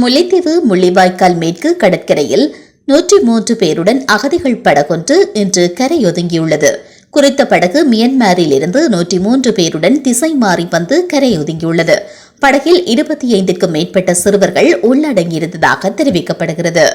முல்லைத்தீவு முள்ளிவாய்க்கால் மேற்கு கடற்கரையில் 103 பேருடன் அகதிகள் படகொன்று இன்று கரையொதுங்கியுள்ளது. குறித்த படகு மியன்மாரில் இருந்து 103 பேருடன் திசை மாறி வந்து கரையொதுங்கியுள்ளது. படகில் 25க்கும் மேற்பட்ட சிறுவர்கள் உள்ளடங்கியிருந்ததாக தெரிவிக்கப்படுகிறது.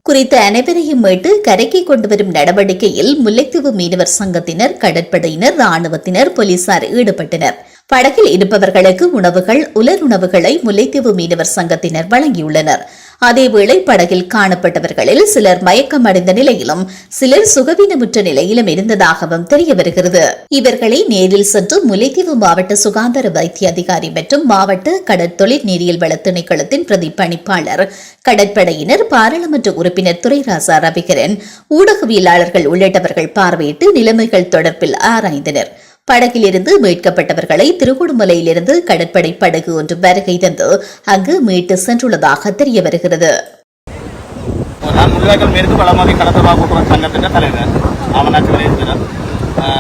குறித்த அனைவரையும் மீட்டு கரைக்கு கொண்டுவரும் நடவடிக்கையில் முல்லைத்தீவு மீனவர் சங்கத்தினர், கடற்படையினர், ராணுவத்தினர், போலீசார் ஈடுபட்டனர். படகில் இருப்பவர்களுக்கு உணவுகள், உலருணவுகளை முல்லைத்தீவு மீனவர் சங்கத்தினர் வழங்கியுள்ளனர். அதேவேளை படகில் காணப்பட்டவர்களில் சிலர் மயக்கமடைந்த நிலையிலும் சிலர் சுகவீனமுற்ற நிலையிலும் இருந்ததாகவும் தெரிய வருகிறது. இவர்களை நேரில் சென்று முல்லைத்தீவு மாவட்ட சுகாதார வைத்திய அதிகாரி மற்றும் மாவட்ட கடற்தொழில் நீரியல் வள திணைக்களத்தின் பிரதி பணிப்பாளர், கடற்படையினர், பாராளுமன்ற உறுப்பினர் துரைராசா ரவிகரன், ஊடகவியலாளர்கள் உள்ளிட்டவர்கள் பார்வையிட்டு நிலைமைகள் தொடர்பில் ஆராய்ந்தனர். படகிலிருந்து மீட்கப்பட்டவர்களை திருகோணமலையிலிருந்து கடற்படை படகு ஒன்று வருகை தந்து அங்கு மீட்டு சென்றுள்ளதாக தெரிய வருகிறது. நான் முள்ளிவாய்க்கால் மேற்கு பலமாதி கடற்படை கூட்டுறவு சங்கத்தின் தலைவர் ஆமநாச்சிவரேந்திரன்.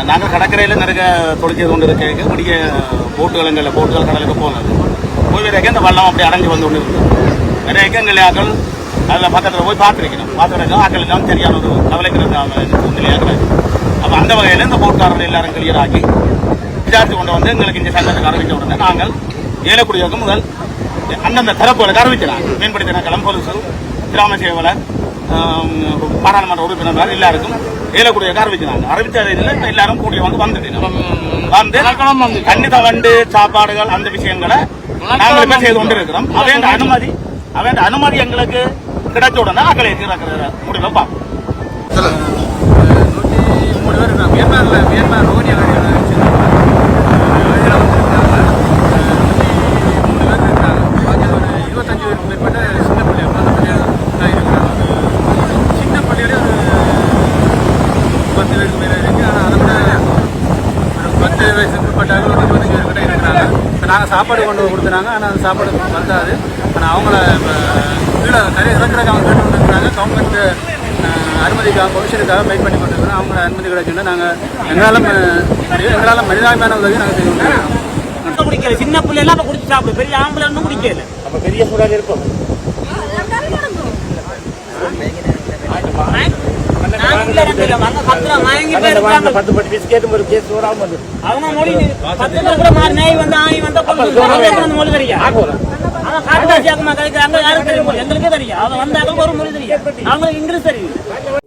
நாங்கள் கடற்கரையில் நிறைய தொழில் செய்து கொண்டு இருக்க முடிய போட்டுகள் கடலுக்கு போனது போய்விறக்க இந்த வல்லம் அப்படி அடைஞ்சு வந்து கொண்டு இருக்குது. நிறைய எங்கள் அதில் பக்கத்தில் போய் பார்த்துருக்கோம். ஆக்களுக்கு சரியான ஒரு கவலைக்கிறது நிலையாக. அப்போ அந்த வகையில் இந்த போட்டுக்காரர்கள் எல்லாரும் கிளியர் ஆக்கி விசாரித்து கொண்டு வந்து எங்களுக்கு இந்த சங்கத்துக்கு அறிவித்த உடனே நாங்கள் ஏலக்குடியோகம் முதல் அந்தந்த தரப்புகளுக்கு அறிவிக்கிறாங்க. மீன்பிடி திணைக்களம், போலீஸ், கிராம சேவலர், பாராளுமன்ற உறுப்பினர்கள் எல்லாருக்கும் ஏலக்குடியோகம் அறிவிக்கிறாங்க. அறிவித்ததில் எல்லாரும் கூடிய வந்து கண்டித வண்டு சாப்பாடுகள் அந்த விஷயங்களை நாங்கள் செய்து கொண்டு இருக்கிறோம். அவன் அனுமதி எங்களுக்கு கிடைச்ச உடனே ஆக்களை முடிவை பார்ப்போம். மியான்மர் ரோஹினியா நாங்கள் சாப்பாடு கொண்டு கொடுத்துறாங்க. ஆனால் அந்த சாப்பாடு வந்தாது. ஆனால் அவங்கள கீழே கரை இறக்குறதுக்கு அவங்க கேட்டு வந்துருக்குறாங்க. கவர்மெண்ட் அனுமதிக்காக பவிஷனுக்காக வெயிட் பண்ணி கொண்டிருக்கிறோம். அவங்க அனுமதி கிடைச்சுன்னா நாங்கள் எங்களால் மனிதாபிமான உதவி நாங்கள் செய்ய முடியும். குடிக்கல சின்ன பிள்ளைலாம் அப்போ குடிச்சு சாப்பிடும். பெரிய ஆம்பளை ஒன்றும் குடிக்கல. அப்போ பெரிய சூழல் இருக்கும். அவங்க மொழி 10 பேர் கூட மாறி நாய் வந்து ஆணி வந்தா மொழி தெரியும். அவன் காட்டுக்காட்சி ஆக்கமா கிடைக்கிறாங்க. யாரும் தெரியும், எங்களுக்கே தெரியும். அவன் வந்தாலும் ஒரு மொழி தெரியும். அவங்களுக்கு இங்கிலீஷ் தெரியும்.